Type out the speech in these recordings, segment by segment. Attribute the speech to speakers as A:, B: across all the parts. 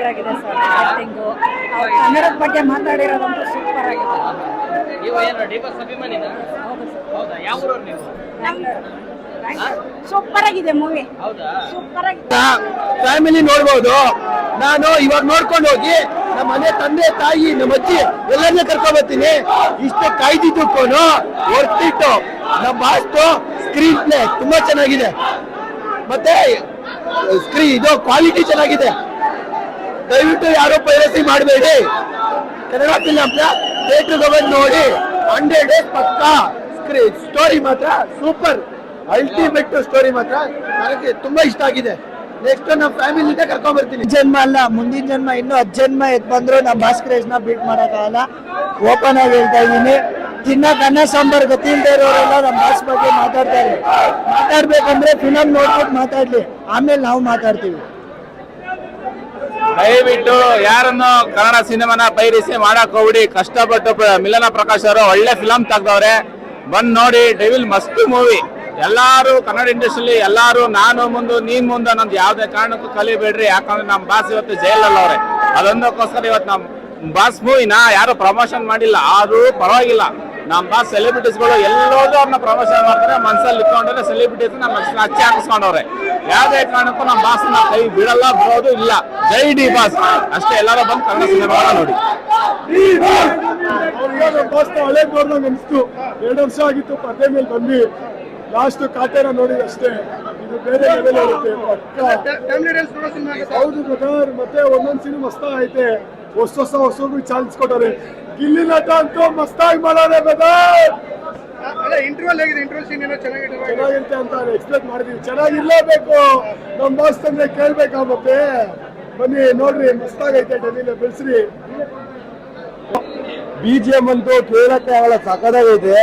A: Super ಆಗಿದೆ sir. Acting ಕನ್ನಡದ ಬಗ್ಗೆ ಮಾತಾಡಿರೋದಂತೂ ಸೂಪರ್ ಆಗಿದೆ. ಸೂಪರ್ ಆಗಿದೆ ಮೂವಿ. ಸೂಪರ್ ಆಗಿದೆ.
B: ಫ್ಯಾಮಿಲಿ ನೋಡ್ಬೋದು. ನಾನು ಇವಾಗ ನೋಡ್ಕೊಂಡು ಹೋಗಿ ನಮ್ಮ ಮನೆ ತಂದೆ ತಾಯಿ ನಮ್ಮ ಅಜ್ಜಿ ಎಲ್ಲರನ್ನ ಕರ್ಕೊಂಡ್ ಬರ್ತೀನಿ. ಇಷ್ಟೇ ಕಾಯ್ದಿದ್ದಕ್ಕೂನು ಹೊರ್ತಿಟ್ಟು ನಮ್ಮ ಬಾಸ್ತು ಸ್ಕ್ರೀನ್ ಪ್ಲೇ ತುಂಬಾ ಚೆನ್ನಾಗಿದೆ, ಮತ್ತೆ ಇದು ಕ್ವಾಲಿಟಿ ಚೆನ್ನಾಗಿದೆ. ದಯವಿಟ್ಟು ಯಾರೋ ಪೈರಸಿ ಮಾಡಬೇಡಿ. ಕನ್ನಡ ಫಿಲಮ್ ಥಿಯೇಟರ್ಗೆ ಬಂದು ನೋಡಿ. 100 days ಪಕ್ಕಾ. ಸ್ಟೋರಿ ಮಾತ್ರ ಸೂಪರ್, ಅಲ್ಟಿಮೇಟ್ ಸ್ಟೋರಿ ಮಾತ್ರ ನನಗೆ ತುಂಬಾ ಇಷ್ಟ ಆಗಿದೆ. ನೆಕ್ಸ್ಟ್ ನಮ್ಮ ಫ್ಯಾಮಿಲಿ ಕರ್ಕೊಂಡ್ ಬರ್ತೀನಿ.
C: ಜನ್ಮ ಅಲ್ಲ, ಮುಂದಿನ ಜನ್ಮ ಇನ್ನು 10 ಜನ್ಮ ಎದ್ ಬಂದ್ರು ನಮ್ಮ ಭಾಸ್ಕರೇಶ್ನ ಬೀಟ್ ಮಾಡಕ್ಕಾಗಲ್ಲ. ಓಪನ್ ಆಗಿ ಹೇಳ್ತಾ ಇದೀನಿ. ತಿನ್ನಕ್ ಅನ್ನ ಸಾಂಬಾರ್ ಗತಿ ಇಲ್ದೇ ಇರೋರೆಲ್ಲ ನಮ್ಮ ಭಾಸ್ ಬಗ್ಗೆ ಮಾತಾಡ್ತಾರೆ. ಮಾತಾಡ್ಬೇಕಂದ್ರೆ ಫಿಲಮ್ ನೋಡ್ಬಿಟ್ಟು ಮಾತಾಡ್ಲಿ, ಆಮೇಲೆ ನಾವು ಮಾತಾಡ್ತೀವಿ.
D: ದಯವಿಟ್ಟು ಯಾರನ್ನು ಕನ್ನಡ ಸಿನಿಮಾನ ಪೈರಿಸಿ ಮಾಡಕ್ ಹೋಗ್ಬಿಡಿ. ಕಷ್ಟಪಟ್ಟು ಮಿಲನ ಪ್ರಕಾಶ್ ಅವರು ಒಳ್ಳೆ ಫಿಲಂ ತೆಗ್ದವ್ರೆ, ಬಂದ್ ನೋಡಿ. ಡೆವಿಲ್ ಮಸ್ತ್ ಮೂವಿ. ಎಲ್ಲಾರು ಕನ್ನಡ ಇಂಡಸ್ಟ್ರಿಲಿ ಎಲ್ಲಾರು ನಾನು ಮುಂದೆ ನೀನ್ ಮುಂದೆ ಅನ್ನೋದು ಯಾವ್ದೇ ಕಾರಣಕ್ಕೂ ಕಲಿಬೇಡ್ರಿ. ಯಾಕಂದ್ರೆ ನಮ್ ಬಾಸ್ ಇವತ್ತು ಜೈಲಲ್ಲಿ ಅವ್ರೆ. ಅದೊಂದಕ್ಕೋಸ್ಕರ ಇವತ್ತು ನಮ್ ಬಾಸ್ ಮೂವಿನ ಯಾರು ಪ್ರಮೋಷನ್ ಮಾಡಿಲ್ಲ, ಆದ್ರೂ ಪರವಾಗಿಲ್ಲ. ನಮ್ ಬಾಸ್ ಸೆಲೆಬ್ರಿಟೀಸ್ಗಳು ಎಲ್ಲೋದು ಅವ್ರನ್ನ ಪ್ರಮೋಷನ್ ಮಾಡ್ತಾರೆ. ಮನ್ಸಲ್ಲಿ ಇಟ್ಕೊಂಡ್ರೆ ಸೆಲೆಬ್ರಿಟೀಸ್ ನಮ್ಮ ಹಚ್ಚಿ ಹಾಕಿಸ್ಕೊಂಡವ್ರೆ. ಯಾವ್ದೇ ಕಾರಣಕ್ಕೂ ನಮ್ ಬಾಸ್ ಕೈ ಬಿಡಲ್ಲ, ಬಿಡೋದು ಇಲ್ಲ. ಜೈ ಡಿ ಬಾಸ್ ಅಷ್ಟೇ. ಎಲ್ಲರೂ ಬಂದು ಕನ್ನಡ ಸಿನಿಮಾ ನೋಡಿ.
B: ಹಳೆ ನೋಡ್ದಂಗೆ ಅನಿಸ್ತು. 2 ವರ್ಷ ಆಗಿತ್ತು ಪರ್ದೆ ಮೇಲೆ ಬಂದ್ವಿ. ಲಾಸ್ಟ್ ಕಾಟೇರ ನೋಡಿದ ಅಷ್ಟೇ. ಇದು ಬೇರೆ ಲೆವೆಲ್ ಇರುತ್ತೆ ಹೌದು ಬ್ರದರ್. ಮತ್ತೆ ಒಂದೊಂದ್ ಸಿನಿಮಾ ಮಸ್ತ ಐತೆ. ಹೊಸಗೂ ಚಾನ್ಸ್ ಕೊಟ್ಟಾರೆ. ಗಿಲ್ಲಿ ನಟ ಅಂತೂ ಮಸ್ತಾಗಿ ಮಾಡೋರೆ ಬ್ರದರ್. ಚೆನ್ನಾಗಿರುತ್ತೆ ಅಂತ ಎಕ್ಸ್ಪೆಕ್ಟ್ ಮಾಡಿದೀವಿ. ಚೆನ್ನಾಗಿರ್ಲೇಬೇಕು. ನಮ್ ಬಾಸ್ ತಂದ್ರೆ ಕೇಳ್ಬೇಕಾಗುತ್ತೆ. ಬನ್ನಿ ನೋಡ್ರಿ, ಮಸ್ತಾಗೈತೆ. ಡೆವಿಲ್ ಬೆಳೆಸ್ರಿ. BGM ಅಂತೂ ಕೇಳಕ್ಕೆ ಆಗಲ್ಲ, ಸಕ್ಕದಾಗೈತೆ.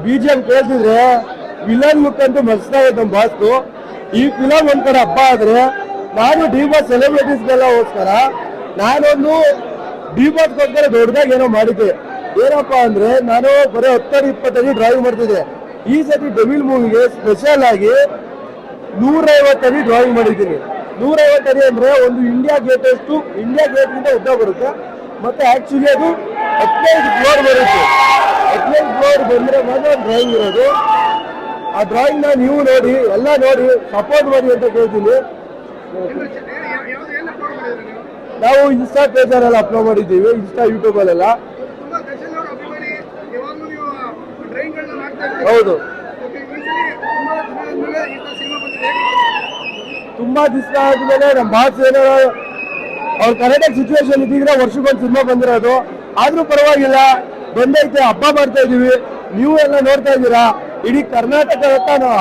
B: BGM ಕೇಳ್ತಿದ್ರೆ ವಿಲನ್ ಲುಕ್ ಅಂತೂ ಮಸ್ತಾಗೈತೆ ನಮ್ಮ ಬಾಸ್ತು. ಈ ಫಿಲಮ್ ಒಂದ್ ಕಡೆ ಹಬ್ಬ ಆದ್ರೆ, ನಾನು ಡಿ ಬಾಸ್ ಸೆಲೆಬ್ರಿಟೀಸ್ಗೆಲ್ಲ ಹೋಗ್ತಾರ ನಾನೊಂದು ಡಿ ಬಾಸ್ಗೋಸ್ಕರ ದೊಡ್ಡದಾಗಿ ಏನೋ ಮಾಡಿದ್ದೆ. ಏನಪ್ಪಾ ಅಂದ್ರೆ, ನಾನು ಬರೀ 10-20 ಅಡಿ ಡ್ರಾಯಿಂಗ್ ಮಾಡ್ತಿದ್ದೆ. ಈ ಸತಿ ಡೆವಿಲ್ ಮೂವಿಗೆ ಸ್ಪೆಷಲ್ ಆಗಿ 150 ಅಡಿ ಡ್ರಾಯಿಂಗ್ ಮಾಡಿದ್ದೀನಿ. 150 ಅಡಿ ಅಂದ್ರೆ ಒಂದು ಇಂಡಿಯಾ ಗೇಟ್ ಗಿಂತ ಉದ್ದ ಬರುತ್ತೆ. ಮತ್ತೆ ಆಕ್ಚುಲಿ ಅದು 15 ಫ್ಲೋರ್ ಬರುತ್ತೆ. 15 ಫ್ಲೋರ್ ಬಂದ್ರೆ ಮಾತ್ರ ಡ್ರಾಯಿಂಗ್ ಇರೋದು. ಆ ಡ್ರಾಯಿಂಗ್ ನ ನೀವು ನೋಡಿ, ಎಲ್ಲ ನೋಡಿ ಸಪೋರ್ಟ್ ಮಾಡಿ ಅಂತ ಕೇಳ್ತೀನಿ. ನಾವು ಇನ್ಸ್ಟಾ ಪೇಜಲ್ಲೆಲ್ಲ ಅಪ್ಲೋಡ್ ಮಾಡಿದ್ದೀವಿ, ಇನ್ಸ್ಟಾ ಯೂಟ್ಯೂಬ್ ಅಲ್ಲೆಲ್ಲ. ಹೌದು, ತುಂಬಾ ದಿವಸ ಆದ್ಮೇಲೆ ನಮ್ಮ ಬಾಸ್ ಏನೋ ಅವ್ರ ಕರೆಕ್ಟ್ ಸಿಚುವೇಶನ್ ಇದ್ದಿದ್ರೆ ವರ್ಷಕ್ಕೊಂದು ಸಿನಿಮಾ ಬಂದಿರೋದು. ಆದ್ರೂ ಪರವಾಗಿಲ್ಲ, ಬಂದೈತೆ. ಹಬ್ಬ ಮಾಡ್ತಾ ಇದೀವಿ, ನೀವು ಎಲ್ಲ ನೋಡ್ತಾ ಇದ್ದೀರಾ. ಇಡೀ ಕರ್ನಾಟಕ ನಾವು